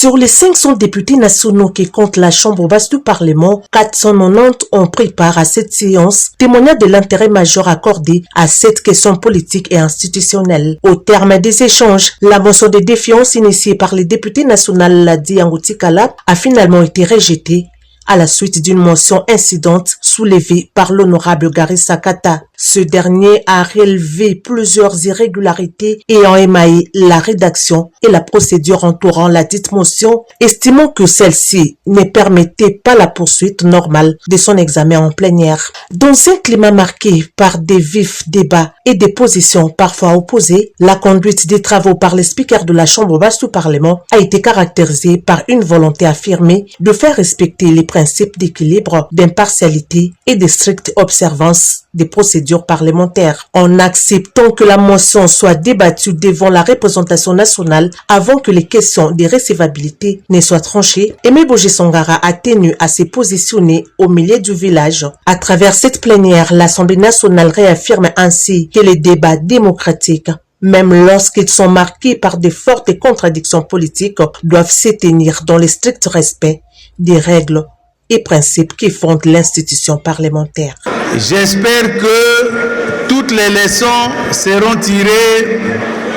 Sur les 500 députés nationaux qui comptent la Chambre basse du Parlement, 490 ont pris part à cette séance, témoignant de l'intérêt majeur accordé à cette question politique et institutionnelle. Au terme des échanges, la motion de défiance initiée par les députés nationaux Ladi Angoutikala a finalement été rejetée à la suite d'une motion incidente soulevée par l'honorable Gary Sakata. Ce dernier a relevé plusieurs irrégularités ayant émaillé la rédaction et la procédure entourant la dite motion, estimant que celle-ci ne permettait pas la poursuite normale de son examen en plénière. Dans un climat marqué par des vifs débats et des positions parfois opposées, la conduite des travaux par les speakers de la Chambre basse du Parlement a été caractérisée par une volonté affirmée de faire respecter les principes d'équilibre, d'impartialité et de stricte observance des procédures parlementaires. En acceptant que la motion soit débattue devant la représentation nationale avant que les questions de recevabilité ne soient tranchées, Aimé Boji Sangara a tenu à se positionner au milieu du village. À travers cette plénière, l'Assemblée nationale réaffirme ainsi que les débats démocratiques, même lorsqu'ils sont marqués par de fortes contradictions politiques, doivent se tenir dans le strict respect des règles et principes qui fondent l'institution parlementaire. J'espère que toutes les leçons seront tirées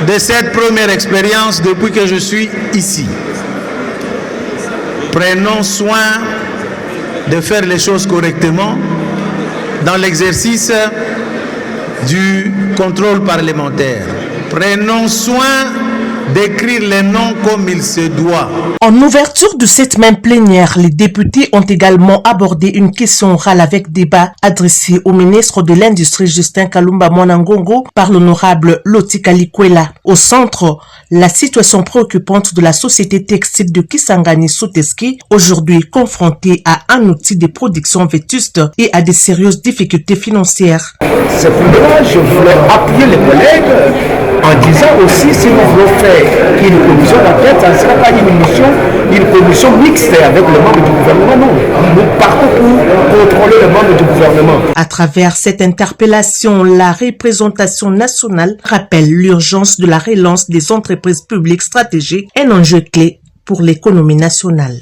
de cette première expérience depuis que je suis ici. Prenons soin de faire les choses correctement dans l'exercice du contrôle parlementaire. Prenons soin d'écrire les noms comme il se doit. En ouverture de cette même plénière, les députés ont également abordé une question orale avec débat adressée au ministre de l'Industrie Justin Kalumba Mwanangongo par l'honorable Loti Kalikwela. Au centre, la situation préoccupante de la société textile de Kisangani Soteski, aujourd'hui confrontée à un outil de production vétuste et à de sérieuses difficultés financières. C'est pourquoi je voulais appuyer les collègues en disant aussi, si nous voulons faire une commission d'enquête, ça ne sera pas une commission mixte avec le membre du gouvernement, non. Nous partons pour contrôler le membre du gouvernement. À travers cette interpellation, la représentation nationale rappelle l'urgence de la relance des entreprises publiques stratégiques, un enjeu clé pour l'économie nationale.